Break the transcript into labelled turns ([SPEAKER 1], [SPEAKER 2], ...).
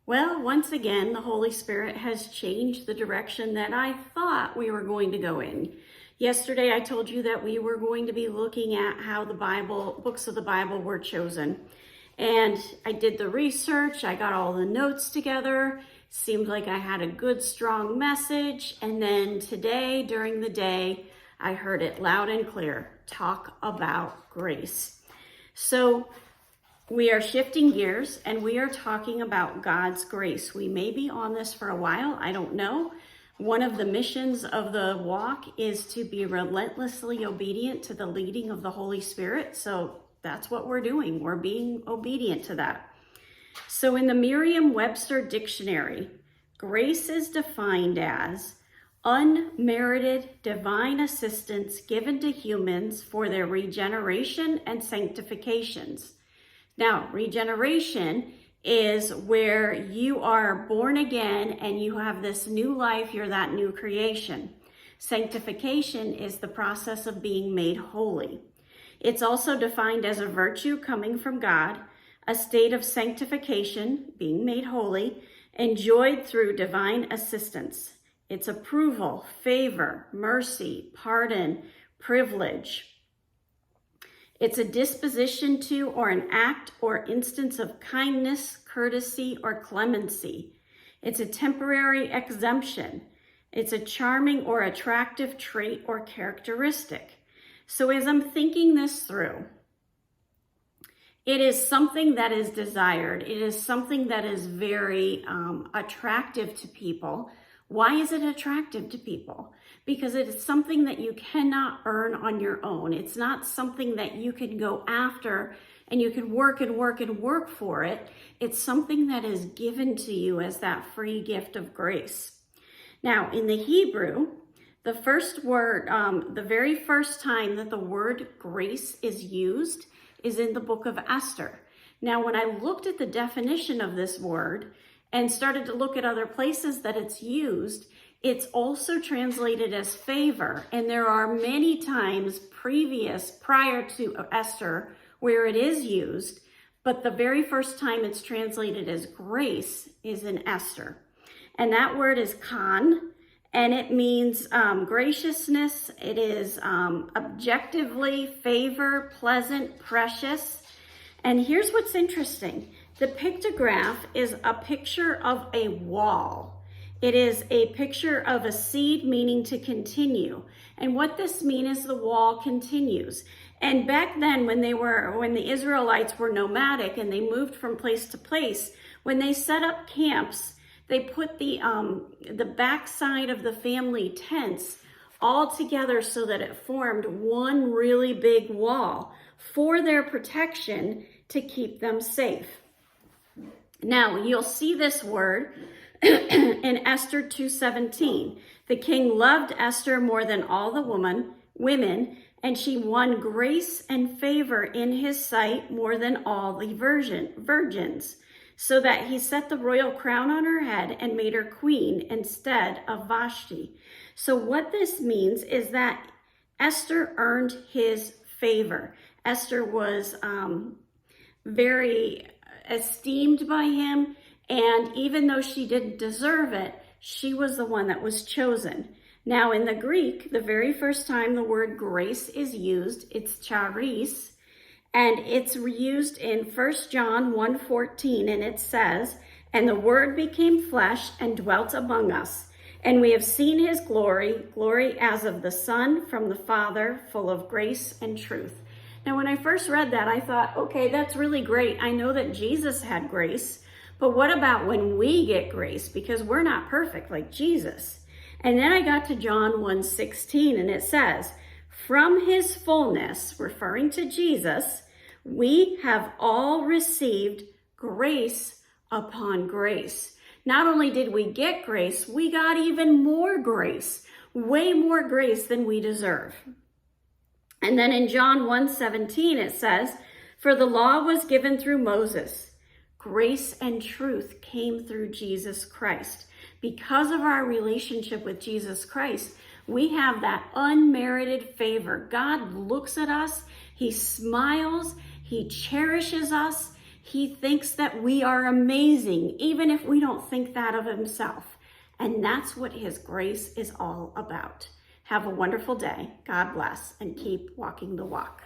[SPEAKER 1] Well, once again, the Holy Spirit has changed the direction that I thought we were going to go in. Yesterday, I told you that we were going to be looking at how the books of the Bible were chosen. And I did the research, I got all the notes together, seemed like I had a good, strong message. And then today, during the day, I heard it loud and clear, talk about grace. So we are shifting gears and we are talking about God's grace. We may be on this for a while, I don't know. One of the missions of the walk is to be relentlessly obedient to the leading of the Holy Spirit. So that's what we're doing. We're being obedient to that. So in the Merriam-Webster dictionary, grace is defined as unmerited divine assistance given to humans for their regeneration and sanctifications. Now, regeneration is where you are born again and you have this new life, you're that new creation. Sanctification is the process of being made holy. It's also defined as a virtue coming from God, a state of sanctification, being made holy, enjoyed through divine assistance. It's approval, favor, mercy, pardon, privilege. It's a disposition to or an act or instance of kindness, courtesy, or clemency. It's a temporary exemption. It's a charming or attractive trait or characteristic. So as I'm thinking this through, it is something that is desired. It is something that is very attractive to people. Why is it attractive to people? Because it is something that you cannot earn on your own. It's not something that you can go after and you can work and work and work for it. It's something that is given to you as that free gift of grace. Now, in the Hebrew, the first word, the very first time that the word grace is used is in the book of Esther. Now, when I looked at the definition of this word and started to look at other places that it's used, it's also translated as favor. And there are many times prior to Esther where it is used, but the very first time it's translated as grace is in Esther. And that word is kan, and it means graciousness. It is objectively favor, pleasant, precious. And here's what's interesting. The pictograph is a picture of a wall. It is a picture of a seed meaning to continue. And what this means is the wall continues. And back then when the Israelites were nomadic and they moved from place to place, when they set up camps, they put the backside of the family tents all together so that it formed one really big wall for their protection to keep them safe. Now, you'll see this word in Esther 2:17. The king loved Esther more than all the women, and she won grace and favor in his sight more than all the virgins, so that he set the royal crown on her head and made her queen instead of Vashti. So what this means is that Esther earned his favor. Esther was very esteemed by him, and even though she didn't deserve it, she was the one that was chosen. Now in the Greek, the very first time the word grace is used, it's charis, and it's used in 1 John 1:14, and it says, "And the word became flesh and dwelt among us, and we have seen his glory, glory as of the Son from the Father, full of grace and truth." Now, when I first read that, I thought, okay, that's really great. I know that Jesus had grace, but what about when we get grace? Because we're not perfect like Jesus. And then I got to John 1:16, and it says, "From his fullness," referring to Jesus, "we have all received grace upon grace." Not only did we get grace, we got even more grace, way more grace than we deserve. And then in John 1:17, it says, "For the law was given through Moses. Grace and truth came through Jesus Christ." Because of our relationship with Jesus Christ, we have that unmerited favor. God looks at us, he smiles, he cherishes us, He thinks that we are amazing, even if we don't think that of himself. And that's what his grace is all about. Have a wonderful day. God bless, and keep walking the walk.